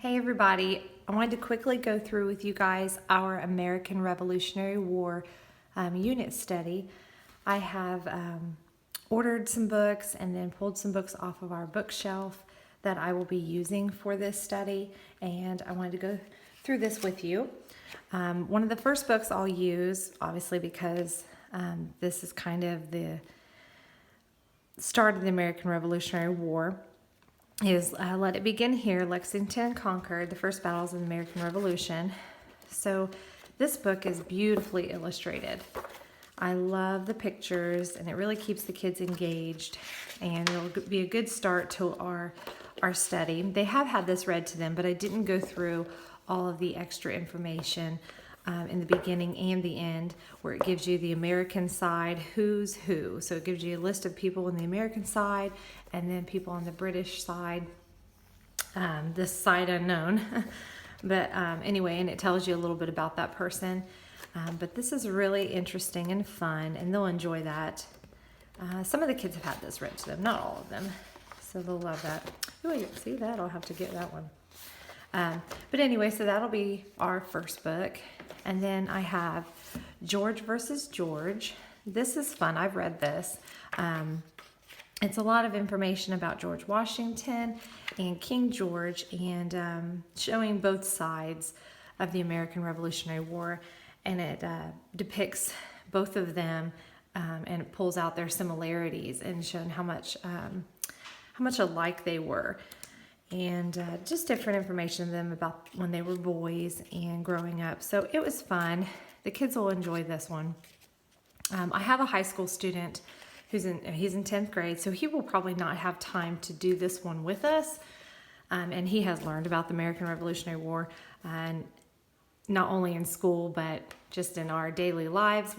Hey everybody, I wanted to quickly go through with you guys our American Revolutionary War unit study. I have ordered some books and then pulled some books off of our bookshelf that I will be using for this study, and I wanted to go through this with you. One of the first books I'll use, obviously because this is kind of the start of the American Revolutionary War, is Let It Begin Here, Lexington Concord, the First Battles of the American Revolution. So this book is beautifully illustrated. I love the pictures, and it really keeps the kids engaged, and it'll be a good start to our study. They have had this read to them, but I didn't go through all of the extra information in the beginning and the end, where it gives you the American side, who's who. So it gives you a list of people on the American side and then people on the British side, this side unknown. But anyway, and it tells you a little bit about that person. But this is really interesting and fun, and they'll enjoy that. Some of the kids have had this read to them, not all of them. So they'll love that. Oh, you see that? I'll have to get that one. But anyway, so that'll be our first book. And then I have George versus George. This is fun. I've read this. It's a lot of information about George Washington and King George, and showing both sides of the American Revolutionary War. And it depicts both of them, and it pulls out their similarities and showing how much alike they were. And just different information to them about when they were boys and growing up. So it was fun. The kids will enjoy this one. I have a high school student he's in 10th grade, so he will probably not have time to do this one with us. And he has learned about the American Revolutionary War, and not only in school, but just in our daily lives.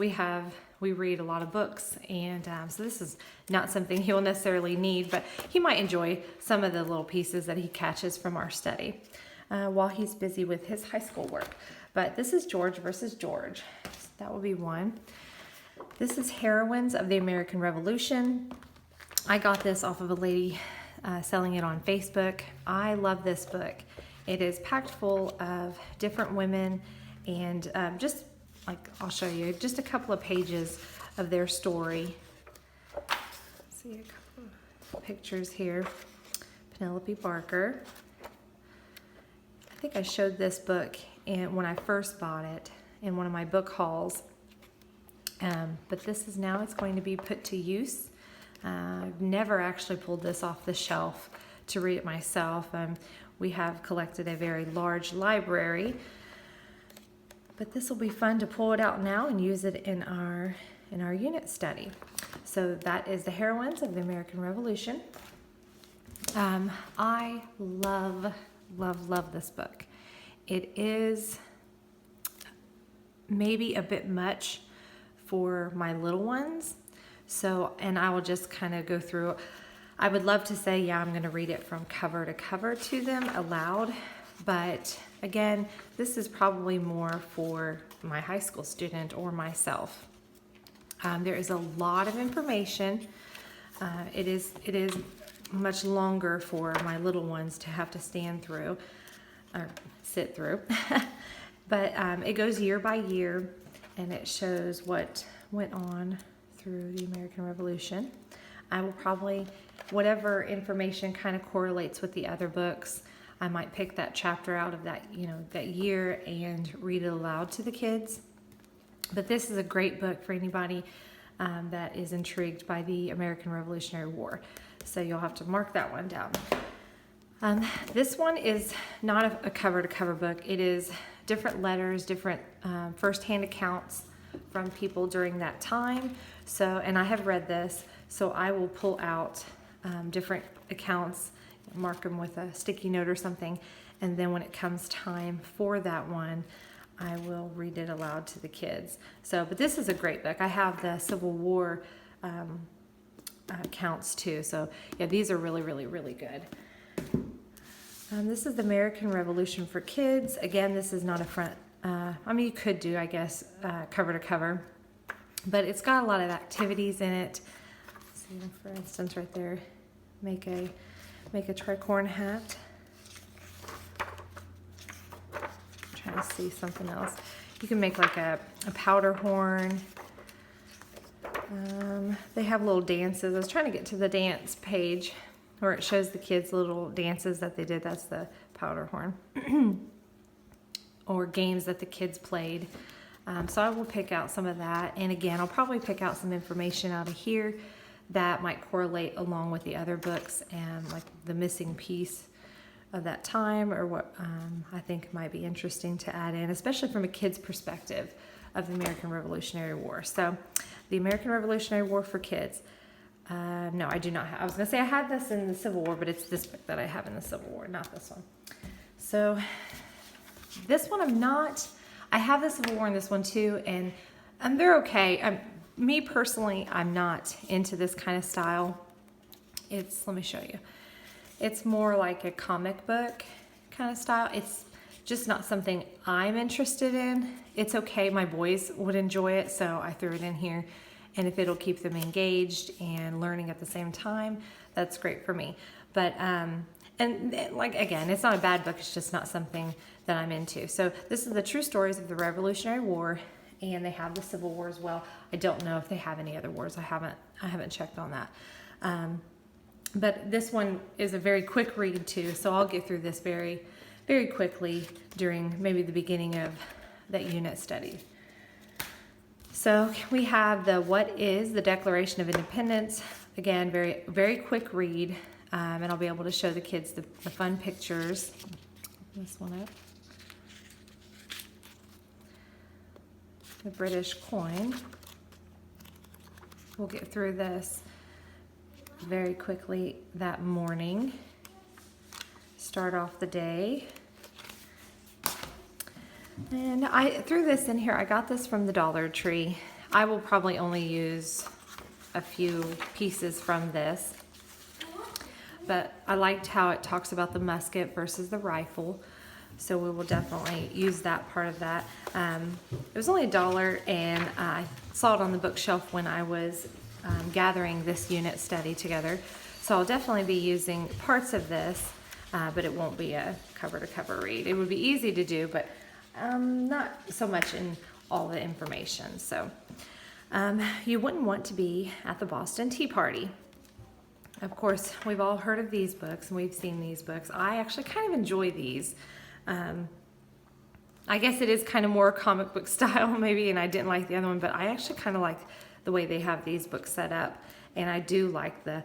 We read a lot of books, and so this is not something he'll necessarily need, but he might enjoy some of the little pieces that he catches from our study while he's busy with his high school work. But this is George versus George. So that will be one. This is Heroines of the American Revolution. I got this off of a lady selling it on Facebook. I love this book. It is packed full of different women, and just like I'll show you just a couple of pages of their story. See a couple of pictures here. Penelope Barker. I think I showed this book when I first bought it in one of my book hauls. But this is now, it's going to be put to use. I've never actually pulled this off the shelf to read it myself. We have collected a very large library, but this will be fun to pull it out now and use it in our unit study. So that is the Heroines of the American Revolution. I love this book. It is maybe a bit much for my little ones. So, and I will just kind of go through. I would love to say, yeah, I'm going to read it from cover to cover to them aloud. But again, this is probably more for my high school student or myself. There is a lot of information. It is much longer for my little ones to have to stand through or sit through. But it goes year by year, and it shows what went on through the American Revolution. I will probably, whatever information kind of correlates with the other books, I might pick that chapter out of that year and read it aloud to the kids. But this is a great book for anybody that is intrigued by the American Revolutionary War. So you'll have to mark that one down. This one is not a cover-to-cover book. It is different letters, different first-hand accounts from people during that time. So, and I have read this, so I will pull out different accounts, mark them with a sticky note or something, and then when it comes time for that one, I will read it aloud to the kids. So, but this is a great book. I have the Civil War accounts too. So yeah, these are really, really, really good. This is the American Revolution for Kids. Again, this is not a front, I mean, you could do, I guess, cover to cover, but it's got a lot of activities in it. See, for instance, right there, make a tricorn hat. trying to see something else. You can make like a powder horn. They have little dances. I was trying to get to the dance page where it shows the kids little dances that they did. That's the powder horn. Or games that the kids played. So I will pick out some of that. And again, I'll probably pick out some information out of here that might correlate along with the other books and like the missing piece of that time, or what I think might be interesting to add in, especially from a kid's perspective of the American Revolutionary War. So the American Revolutionary War for kids. No, I do not have. I was going to say I had this in the Civil War, but it's this book that I have in the Civil War, not this one. So this one I'm not. I have the Civil War in this one too, and they're okay. Me personally, I'm not into this kind of style. Let me show you. It's more like a comic book kind of style. It's just not something I'm interested in. It's okay. My boys would enjoy it, so I threw it in here. And if it'll keep them engaged and learning at the same time, that's great for me. But, and like, again, it's not a bad book. It's just not something that I'm into. So this is the true stories of the Revolutionary War, and they have the Civil War as well. I don't know if they have any other wars. I haven't checked on that. But this one is a very quick read too, so I'll get through this very, very quickly during maybe the beginning of that unit study. So we have the Declaration of Independence. Again, very, very quick read, and I'll be able to show the kids the fun pictures. This one up. The British coin. We'll get through this very quickly that morning. Start off the day. And I threw this in here. I got this from the Dollar Tree. I will probably only use a few pieces from this. But I liked how it talks about the musket versus the rifle. So we will definitely use that part of that. It was only $1, and I saw it on the bookshelf when I was gathering this unit study together. So I'll definitely be using parts of this, but it won't be a cover-to-cover read. It would be easy to do, but not so much in all the information. So you wouldn't want to be at the Boston Tea Party. Of course, we've all heard of these books, and we've seen these books. I actually kind of enjoy these. I guess it is kind of more comic book style maybe, and I didn't like the other one, but I actually kind of like the way they have these books set up, and I do like the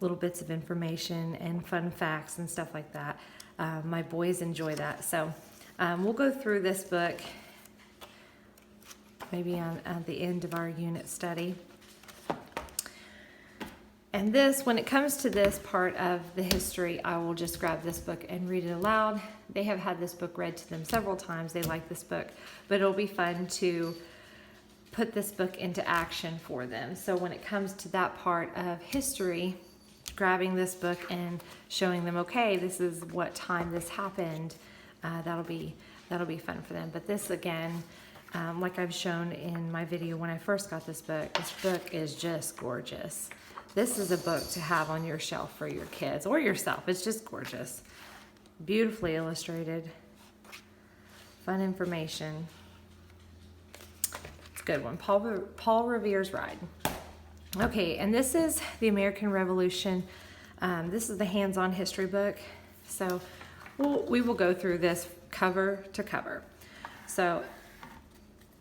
little bits of information and fun facts and stuff like that. My boys enjoy that, so we'll go through this book maybe at the end of our unit study. And this, when it comes to this part of the history, I will just grab this book and read it aloud. They have had this book read to them several times. They like this book, but it'll be fun to put this book into action for them. So when it comes to that part of history, grabbing this book and showing them, okay, this is what time this happened, that'll be fun for them. But this, again, like I've shown in my video when I first got this book is just gorgeous. This is a book to have on your shelf for your kids or yourself. It's just gorgeous. Beautifully illustrated. Fun information. It's a good one. Paul Revere's Ride. Okay, and this is the American Revolution. This is the hands-on history book. So we will go through this cover to cover. So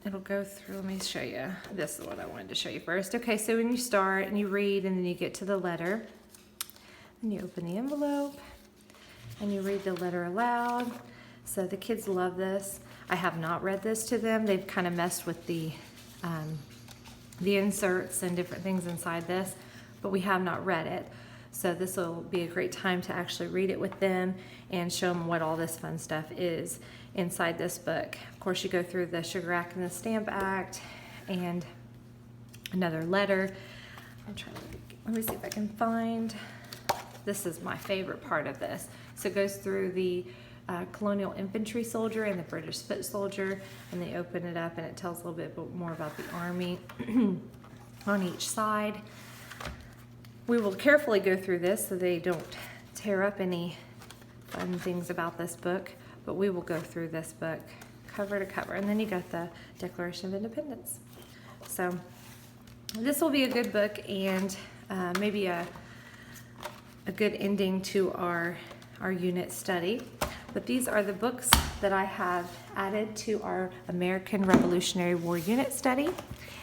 it'll go through, let me show you. This is what I wanted to show you first. Okay, so when you start and you read and then you get to the letter, and you open the envelope and you read the letter aloud. So the kids love this. I have not read this to them. They've kind of messed with the inserts and different things inside this, but we have not read it. So this will be a great time to actually read it with them and show them what all this fun stuff is inside this book. Of course, you go through the Sugar Act and the Stamp Act and another letter. Let me see if I can find, this is my favorite part of this. So it goes through the colonial infantry soldier and the British foot soldier, and they open it up and it tells a little bit more about the army on each side. We will carefully go through this so they don't tear up any fun things about this book, but we will go through this book cover to cover. And then you got the Declaration of Independence. So this will be a good book, and maybe a good ending to our unit study. But these are the books that I have added to our American Revolutionary War unit study.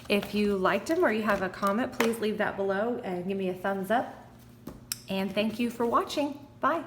If you liked them or you have a comment, please leave that below and give me a thumbs up. And thank you for watching. Bye.